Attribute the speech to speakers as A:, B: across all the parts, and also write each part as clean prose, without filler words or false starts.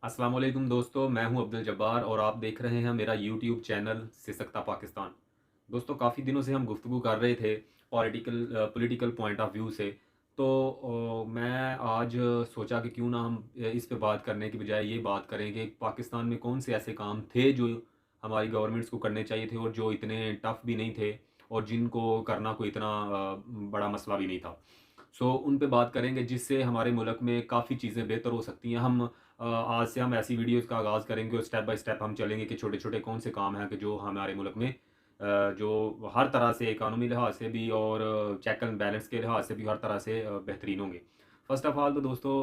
A: अस्सलाम वालेकुम दोस्तों, मैं हूं अब्दुल जब्बार और आप देख रहे हैं मेरा यूट्यूब चैनल सिसकता पाकिस्तान। दोस्तों, काफ़ी दिनों से हम गुफ्तगू कर रहे थे पॉलिटिकल पॉइंट ऑफ व्यू से। तो मैं आज सोचा कि क्यों ना हम इस पे बात करने की बजाय ये बात करें कि पाकिस्तान में कौन से ऐसे काम थे जो हमारी गवर्नमेंट्स को करने चाहिए थे और जो इतने टफ भी नहीं थे और जिनको करना कोई इतना बड़ा मसला भी नहीं था। उन पे बात करेंगे जिससे हमारे मुल्क में काफ़ी चीज़ें बेहतर हो सकती हैं। आज से हम ऐसी वीडियोज़ का आगाज़ करेंगे और स्टेप बाय स्टेप हम चलेंगे कि छोटे-छोटे कौन से काम हैं कि जो हमारे मुल्क में जो हर तरह से इकोनॉमी लिहाज से भी और चेक एंड बैलेंस के लिहाज से भी हर तरह से बेहतरीन होंगे। फ़र्स्ट ऑफ़ ऑल तो दोस्तों,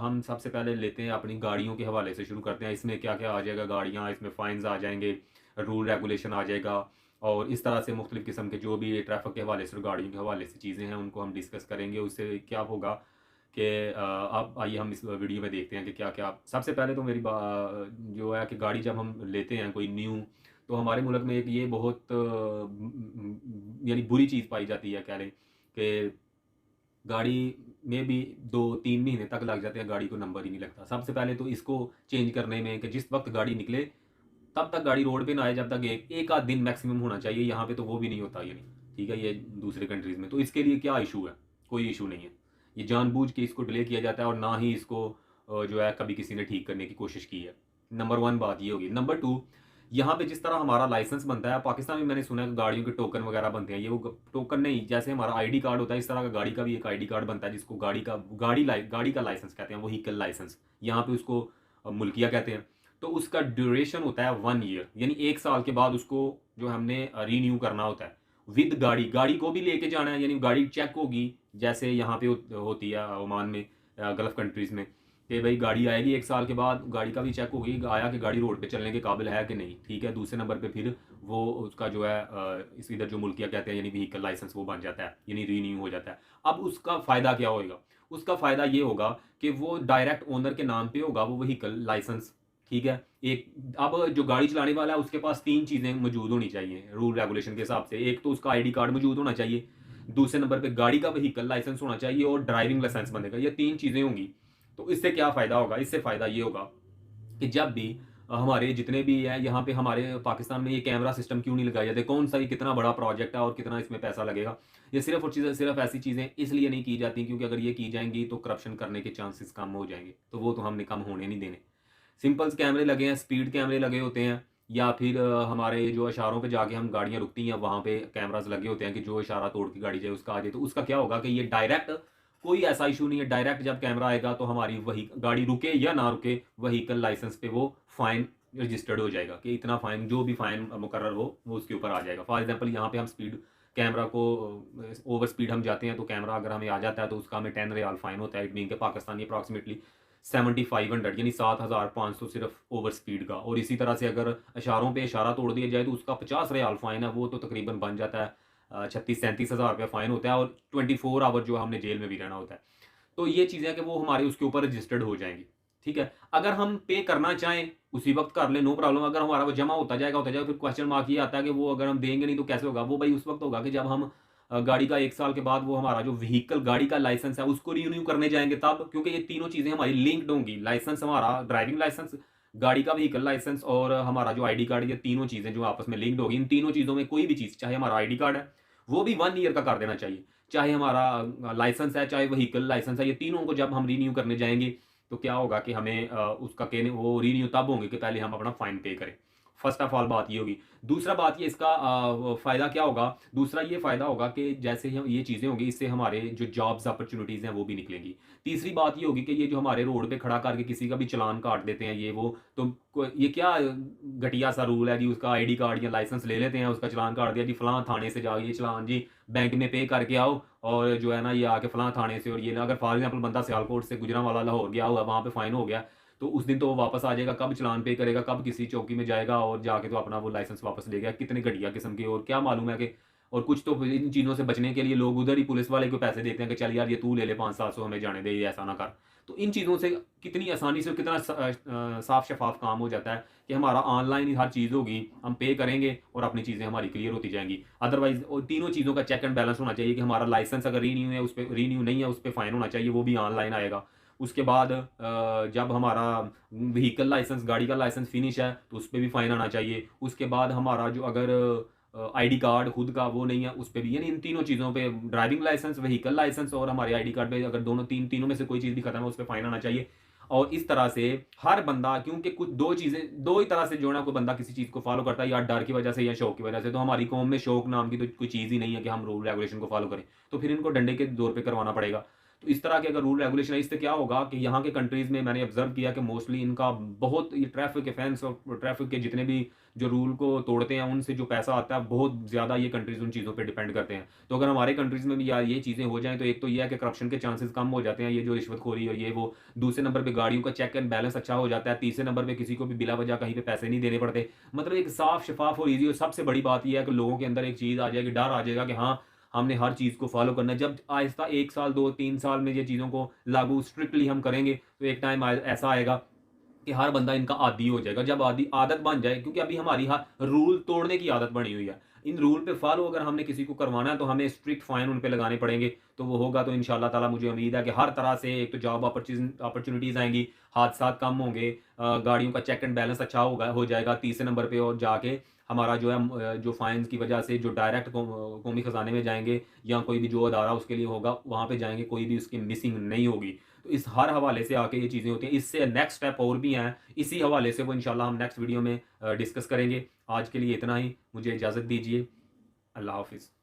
A: हम सबसे पहले लेते हैं अपनी गाड़ियों के हवाले से शुरू करते हैं। इसमें क्या-क्या आ जाएगा गाड़ियाँ, इसमें फ़ाइन्स आ जाएँगे, रूल रेगुलेशन आ जाएगा और इस तरह से मुख्तलिफ़ किस्म के जो भी ट्रैफ़िक के हवाले से और गाड़ियों के हवाले से चीज़ें हैं, उनको हम डिस्कस करेंगे। उससे क्या होगा कि अब आइए हम इस वीडियो में देखते हैं कि क्या-क्या सबसे पहले तो जो है कि गाड़ी जब हम लेते हैं कोई न्यू, तो हमारे मुल्क में एक ये बहुत यानी बुरी चीज़ पाई जाती है कह लें कि गाड़ी में भी 2-3 महीने तक लग जाते हैं, गाड़ी को नंबर ही नहीं लगता। सबसे पहले तो इसको चेंज करने में कि जिस वक़्त गाड़ी निकले तब तक गाड़ी रोड पे ना आए, जब तक एक एक आध दिन मैक्सिमम होना चाहिए। यहाँ पे तो वो भी नहीं होता यानी, ठीक है, ये दूसरे कंट्रीज़ में। तो इसके लिए क्या इश्यू है? कोई इश्यू नहीं है। ये जानबूझ के इसको डिले किया जाता है और ना ही इसको जो है कभी किसी ने ठीक करने की कोशिश की है। नंबर 1 बात ये होगी। नंबर 2, यहाँ पे जिस तरह हमारा लाइसेंस बनता है, पाकिस्तान में मैंने सुना है कि गाड़ियों के टोकन वगैरह बनते हैं। ये वो टोकन नहीं, जैसे हमारा आईडी कार्ड होता है, इस तरह का गाड़ी का भी एक आईडी कार्ड बनता है जिसको गाड़ी का लाइसेंस कहते हैं, व्हीकल लाइसेंस। यहाँ पे उसको मुल्किया कहते हैं। तो उसका ड्यूरेशन होता है 1 ईयर, यानी 1 साल के बाद उसको जो हमने रिन्यू करना होता है विद गाड़ी। गाड़ी को भी लेके जाना है, यानी गाड़ी चेक होगी जैसे यहाँ पे होती है ओमान में, गल्फ कंट्रीज़ में, कि भाई गाड़ी आएगी 1 साल के बाद, गाड़ी का भी चेक होगी आया कि गाड़ी रोड पे चलने के काबिल है कि नहीं, ठीक है। दूसरे नंबर पे फिर वो उसका जो है इस इधर जो मुल्किया कहते हैं यानी व्हीकल लाइसेंस वो बन जाता है, यानी रिन्यू हो जाता है। अब उसका फ़ायदा क्या होएगा? उसका फ़ायदा ये होगा कि वो डायरेक्ट ओनर के नाम पे होगा वो व्हीकल लाइसेंस, ठीक है। एक अब जो गाड़ी चलाने वाला है उसके पास 3 चीज़ें मौजूद होनी चाहिए रूल रेगुलेशन के हिसाब से। एक तो उसका आईडी कार्ड मौजूद होना चाहिए, दूसरे नंबर पे गाड़ी का व्हीकल लाइसेंस होना चाहिए और ड्राइविंग लाइसेंस बनेगा। ये 3 चीज़ें होंगी। तो इससे क्या फ़ायदा होगा? इससे फ़ायदा ये होगा कि जब भी हमारे जितने भी हैं यहाँ पे हमारे पाकिस्तान में ये कैमरा सिस्टम क्यों नहीं लगाए जाते? कौन-सा ये कितना बड़ा प्रोजेक्ट है और कितना इसमें पैसा लगेगा? ये सिर्फ़ और चीज़ें सिर्फ़ ऐसी चीज़ें इसलिए नहीं की जाती क्योंकि अगर ये की जाएँगी तो करप्शन करने के चांसेस कम हो जाएँगे। तो वो तो हमने कम होने नहीं देने। सिंपल से कैमरे लगे हैं, स्पीड कैमरे लगे होते हैं या फिर हमारे जो इशारों पे जाके हम गाड़ियाँ रुकती हैं वहाँ पे कैमराज़ लगे होते हैं कि जो इशारा तोड़ के गाड़ी जाए उसका आ जाए। तो उसका क्या होगा कि ये डायरेक्ट कोई ऐसा इश्यू नहीं है, डायरेक्ट जब कैमरा आएगा तो हमारी वही गाड़ी रुके या ना रुके, व्हीकल लाइसेंस पे वो फ़ाइन रजिस्टर्ड हो जाएगा कि इतना फ़ाइन, जो भी फ़ाइन मुकर्रर हो वो उसके ऊपर आ जाएगा। फॉर एग्ज़ाम्पल यहाँ पे हम स्पीड कैमरा को ओवर स्पीड हम जाते हैं तो कैमरा अगर हमें आ जाता है तो उसका हमें 10 रियाल फ़ाइन होता है। इट मीन के पाकिस्तानी अप्रॉक्सिमेटली 7500 यानी 7500 सिर्फ ओवर स्पीड का। और इसी तरह से अगर इशारों पे इशारा तोड़ दिया जाए तो उसका 50 रियाल फ़ाइन है, वो तो तकरीबन बन जाता है 36-37 हज़ार रुपया फ़ाइन होता है और 24 आवर जो हमने जेल में भी रहना होता है। तो ये चीज़ें हैं कि वो हमारे उसके ऊपर रजिस्टर्ड हो जाएँगी, ठीक है। अगर हम पे करना चाहें उसी वक़्त कर लें, नो प्रॉब्लम। अगर हमारा वो जमा होता जाएगा, फिर क्वेश्चन मार्क ये आता है कि वो अगर हम देंगे नहीं तो कैसे होगा? वो भाई उस वक़्त होगा कि जब हम गाड़ी का 1 साल के बाद वो हमारा जो व्हीकल गाड़ी का लाइसेंस है उसको रिन्यू करने जाएँगे तब, क्योंकि ये तीनों चीज़ें हमारी लिंक्ड होंगी। लाइसेंस हमारा ड्राइविंग लाइसेंस, गाड़ी का व्हीकल लाइसेंस और हमारा जो आईडी कार्ड, ये तीनों चीज़ें जो आपस में लिंक्ड होगी। इन तीनों चीज़ों में कोई भी चीज़, चाहे हमारा आईडी कार्ड है, वो भी 1 ईयर का कर देना चाहिए। चाहे हमारा लाइसेंस है, चाहे व्हीकल लाइसेंस है, ये तीनों को जब हम रिन्यू करने जाएँगे, तो क्या होगा कि हमें उसका कहने वो रिन्यू तब होंगे कि पहले हम अपना फाइन पे करें। फर्स्ट ऑफ ऑल बात ये होगी। दूसरा बात ये इसका फ़ायदा क्या होगा? दूसरा ये फ़ायदा होगा कि जैसे हम ये चीज़ें होंगी, इससे हमारे जो जॉब्स अपॉर्च्युनिटीज़ हैं वो भी निकलेंगी। तीसरी बात ये होगी कि ये जो हमारे रोड पे खड़ा करके किसी का भी चालान काट देते हैं ये वो, तो ये क्या घटिया सा रूल है जी, उसका आईडी कार्ड या लाइसेंस ले लेते हैं, उसका चालान काट दिया जी, फलां थाने से जाओ, ये चालान जी बैंक में पे करके आओ और जो है ना ये आके फलां थाने से, और ये ना अगर फॉर एग्ज़ाम्पल बंदा सियालकोट से गुजरांवाला लाहौर गया हुआ, वहाँ पे फ़ाइन हो गया, तो उस दिन तो वो वापस आ जाएगा, कब चालान पे करेगा, कब किसी चौकी में जाएगा और जाके तो अपना वो लाइसेंस वापस लेगा। कितने घटिया किस्म के, और क्या मालूम है कि और कुछ तो फिर इन चीज़ों से बचने के लिए लोग उधर ही पुलिस वाले को पैसे देते हैं कि चल यार ये तू ले ले 500-700 हमें जाने दे, ये ऐसा ना कर। तो इन चीज़ों से कितनी आसानी से और कितना साफ शफ़ाफ काम हो जाता है कि हमारा ऑनलाइन ही हर चीज़ होगी, हम पे करेंगे और अपनी चीज़ें हमारी क्लियर होती जाएँगी। अदरवाइज़ तीनों चीज़ों का चेक एंड बैलेंस होना चाहिए कि हमारा लाइसेंस अगर रिन्यू है, उस पे रिन्यू नहीं है, उस पे फ़ाइन होना चाहिए, वो भी ऑनलाइन आएगा। उसके बाद जब हमारा व्हीकल लाइसेंस, गाड़ी का लाइसेंस फिनिश है तो उस पे भी फ़ाइन आना चाहिए। उसके बाद हमारा जो अगर आईडी कार्ड खुद का वो नहीं है उस पे भी, यानी इन तीनों चीज़ों पे, ड्राइविंग लाइसेंस, व्हीकल लाइसेंस और हमारे आईडी कार्ड पे अगर तीनों में से कोई चीज़ भी खत्म है उस पे फ़ाइन आना चाहिए। और इस तरह से हर बंदा, क्योंकि कुछ दो चीज़ें, दो ही तरह से जो है ना कोई बंदा किसी चीज़ को फॉलो करता है, या डर की वजह से या शौक की वजह से। तो हमारी कौम में शौक नाम की तो कोई चीज़ ही नहीं है कि हम रूल रेगुलेशन को फॉलो करें, तो फिर इनको डंडे के दौर पे करवाना पड़ेगा। तो इस तरह के अगर रूल रेगुलेशन है, इससे क्या होगा कि यहाँ के कंट्रीज़ में मैंने ऑब्जर्व किया कि मोस्टली इनका बहुत, ये ट्रैफिक ऑफेंस और ट्रैफिक के जितने भी जो रूल को तोड़ते हैं उनसे जो पैसा आता है बहुत ज़्यादा ये कंट्रीज़ उन चीज़ों पे डिपेंड करते हैं। तो अगर हमारे कंट्रीज़ में भी यार ये चीज़ें हो जाएँ तो एक तो ये है कि करप्शन के चांसेस कम हो जाते हैं, ये जो रिश्वतखोरी और ये वो। दूसरे नंबर पे गाड़ियों का चेक एंड बैलेंस अच्छा हो जाता है। तीसरे नंबर पे किसी को भी बिला वजह कहीं पे पैसे नहीं देने पड़ते। मतलब एक साफ शफाफ और ईज़ी, और सबसे बड़ी बात ये है कि लोगों के अंदर एक चीज़ आ जाएगी, डर आ जाएगा कि हाँ, हमने हर चीज़ को फॉलो करना है। जब आहिस्ता 1 साल, 2, 3 साल में ये चीज़ों को लागू स्ट्रिक्टली हम करेंगे, तो एक टाइम ऐसा आएगा कि हर बंदा इनका आदी हो जाएगा। जब आदत बन जाए, क्योंकि अभी हमारी रूल तोड़ने की आदत बनी हुई है। इन रूल पे फॉलो अगर हमने किसी को करवाना है तो हमें स्ट्रिक्ट फाइन उन पे लगाने पड़ेंगे। तो वो होगा तो इंशाल्लाह ताला मुझे उम्मीद है कि हर तरह से एक तो जॉब अपॉर्च्युनिटीज़ आएँगी, हादसा कम होंगे, गाड़ियों का चेक एंड बैलेंस अच्छा हो जाएगा। तीसरे नंबर पे और जाके हमारा जो है जो फाइन्स की वजह से जो डायरेक्ट कौमी खजाने में जाएँगे, या कोई भी जो अदारा उसके लिए होगा वहाँ पे जाएँगे, कोई भी उसकी मिसिंग नहीं होगी। तो इस हर हवाले से आके ये चीज़ें होती हैं। इससे नेक्स्ट स्टेप और भी हैं, इसी हवाले से वो इंशाल्लाह हम नेक्स्ट वीडियो में डिस्कस करेंगे। आज के लिए इतना ही, मुझे इजाज़त दीजिए। अल्लाह हाफ़िज़।